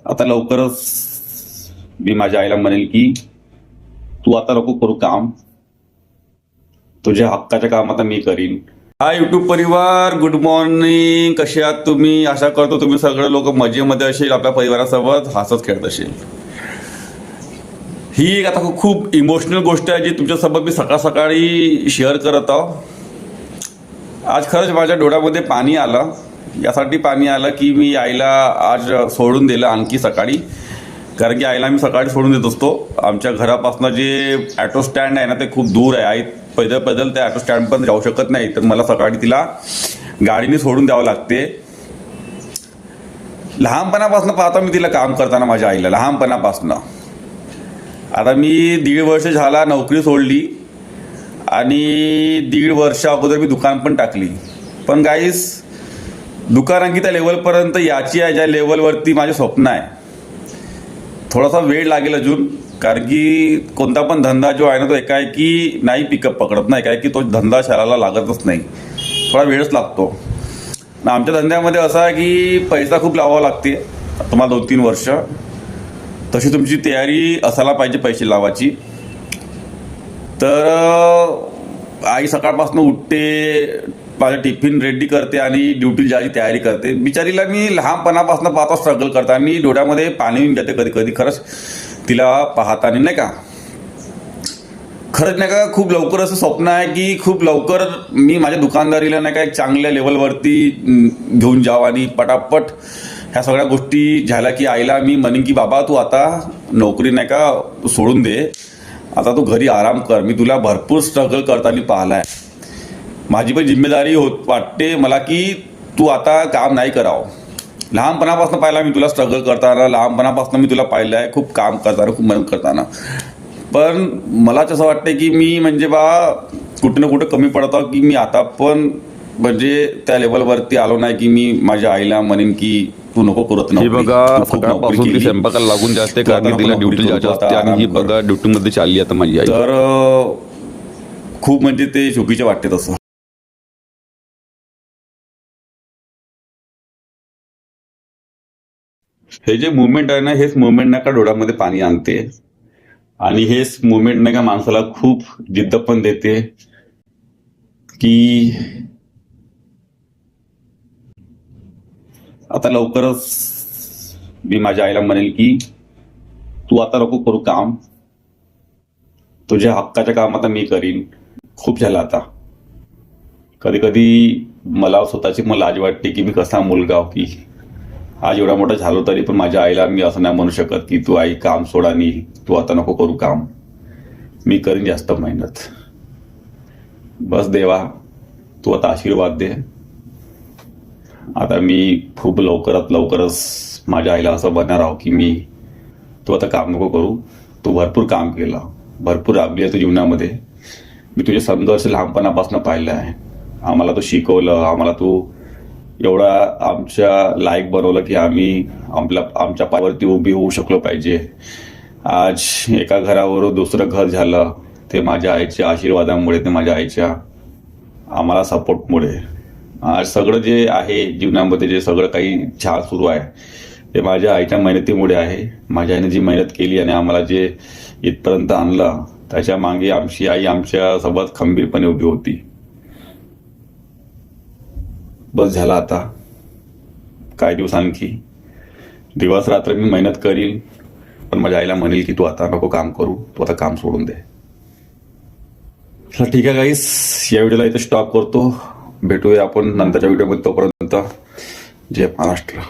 आता लवकरच मी माझ्या आईला म्हणेल की तू आता नको करू काम, तुझ्या हक्काचं काम आता मी करीन. हाय युट्यूब परिवार, गुड मॉर्निंग. कसे आहात तुम्ही? आशा करतो तुम्ही सगळे लोक मजेमध्ये असेल, आपल्या परिवारासोबत हसत खेळत असेल. ही एक आता खूप इमोशनल गोष्ट आहे जी तुमच्यासोबत मी सकाळ सकाळी शेअर करत आहो. आज खरंच माझ्या डोळ्यामध्ये पाणी आलं. यासाठी पाणी आलं की मी आईला आज सोडून दिलं आणखी सकाळी. कारण की आईला मी सकाळी सोडून देत असतो. आमच्या घरापासून जे ॲटो स्टँड आहे ना ते खूप दूर आहे. आई पैदल पैदल त्या ॲटो स्टँडपर्यंत जाऊ शकत नाही, तर मला सकाळी तिला गाडीने सोडून द्यावं लागते. लहानपणापासून पाहतो मी तिला काम करताना, माझ्या आईला लहानपणापासून. आता मी 1.5 वर्ष झाला नोकरी सोडली आणि 1.5 वर्ष अगोदर मी दुकान पण टाकली. पण गाईस, दुकान त्या लेवलपर्यंत याची आहे ज्या लेवलवरती माझे स्वप्न आहे. थोडासा वेळ लागेल अजून, कारण की कोणता पण धंदा जो आहे ना तो एकाएकी नाही पिकअप पकडत नाही. एकाएकी तो धंदा शहराला लागतच नाही, थोडा वेळच लागतो. आमच्या धंद्यामध्ये असं आहे की पैसा खूप लावावा लागते. तुम्हाला 2-3 वर्ष तशी तुमची तयारी असायला पाहिजे पैसे लावायची. तर आई सकाळपासून उठते, माझं टिफिन रेडी करते आणि ड्युटी जायची तयारी करते. बिचारीला मी लहानपणापासून पाहता स्ट्रगल करता, मी डोळ्यामध्ये पाणी येऊन जाते कधी कधी खरंच तिला पाहताना, नाही का. खरंच नाही का, खूप लवकर असं स्वप्न आहे की खूप लवकर मी माझ्या दुकानदारीला नाही का एक चांगल्या लेवलवरती घेऊन जावं आणि पटापट ह्या सगळ्या गोष्टी झाल्या की आईला मी म्हणेन की बाबा तू आता नोकरी नाही का सोडून दे, आता तू घरी आराम कर. मी तुला भरपूर स्ट्रगल करताना पाहिलं आहे. माझी पण जिम्मेदारी वाटते मला की तू आता काम नाही करावं. लहानपणापासून पाहिला मी तुला स्ट्रगल करताना, लहानपणापासून मी तुला पाहिलं आहे खूप काम करताना, खूप मेहनत करताना. पण मला तसं वाटतं की मी म्हणजे कुठं ना कुठं कमी पडत आहो की मी आता पण म्हणजे त्या लेवलवरती आलो नाही की मी माझ्या आईला म्हणेन की तू नको करत ही बघा सकाळपासून ती स्वयंपाकाला लागून जाते, कारण तिला ड्युटी जायची असते आणि ही बघा ड्युटीमध्ये चालली आता माझी आई. तर खूप म्हणजे ते चुकीचे वाटते तसं. हे जे मुवमेंट आहे ना, हेच मुवमेंट नाही का डोळ्यामध्ये पाणी आणते आणि हेच मुवमेंट नाही का माणसाला खूप जिद्द पण देते की आता लवकरच मी माझ्या आईला म्हणेल की तू आता नको करू काम, तुझ्या हक्काचं काम आता मी करीन. खूप झालं आता. कधी कधी मला स्वतःची लाज वाटते की मी कसा मुलगा की आज एवढा मोठा झालो तरी पण माझ्या आईला मी असं नाही म्हणू शकत की तू आई काम सोड आणि तू आता नको करू काम, मी करीन जास्त मेहनत. बस देवा तू आता आशीर्वाद दे. आता मी खूप लवकरच माझ्या आईला असं बनणार आहो की तू आता काम नको करू. तू भरपूर काम केलं, भरपूर राबली आहे तू जीवनामध्ये. मी तुझे संघर्ष लहानपणापासून पाहिलं आहे. आम्हाला तू शिकवलं, आम्हाला तू एवढा आमच्या लायक बनवलं की आम्ही आमच्या पायावरती उभी होऊ शकलो पाहिजे. आज एका घरावरून दुसरं घर झालं ते माझ्या आईच्या आशीर्वादामुळे, ते माझ्या आईच्या आम्हाला सपोर्टमुळे. आज सगळं जे आहे जीवनामध्ये, जे सगळं काही छान सुरू आहे ते माझ्या आईच्या मेहनतीमुळे आहे. माझ्या आईने जी मेहनत केली आणि आम्हाला जे इथपर्यंत आणलं त्याच्या मागे आमची आई आमच्या सोबत खंबीरपणे उभी होती. बस झाला आता. काही दिवस आणखी दिवस रात्र मी मेहनत करील, पण माझ्या आईला म्हणेल की तू आता नको काम करू, तू आता काम सोडून दे. ठीक आहे गाईस, या व्हिडिओला इथे स्टॉप करतो. भेटूया आपण नंतरच्या व्हिडिओमध्ये. तोपर्यंत जय महाराष्ट्र.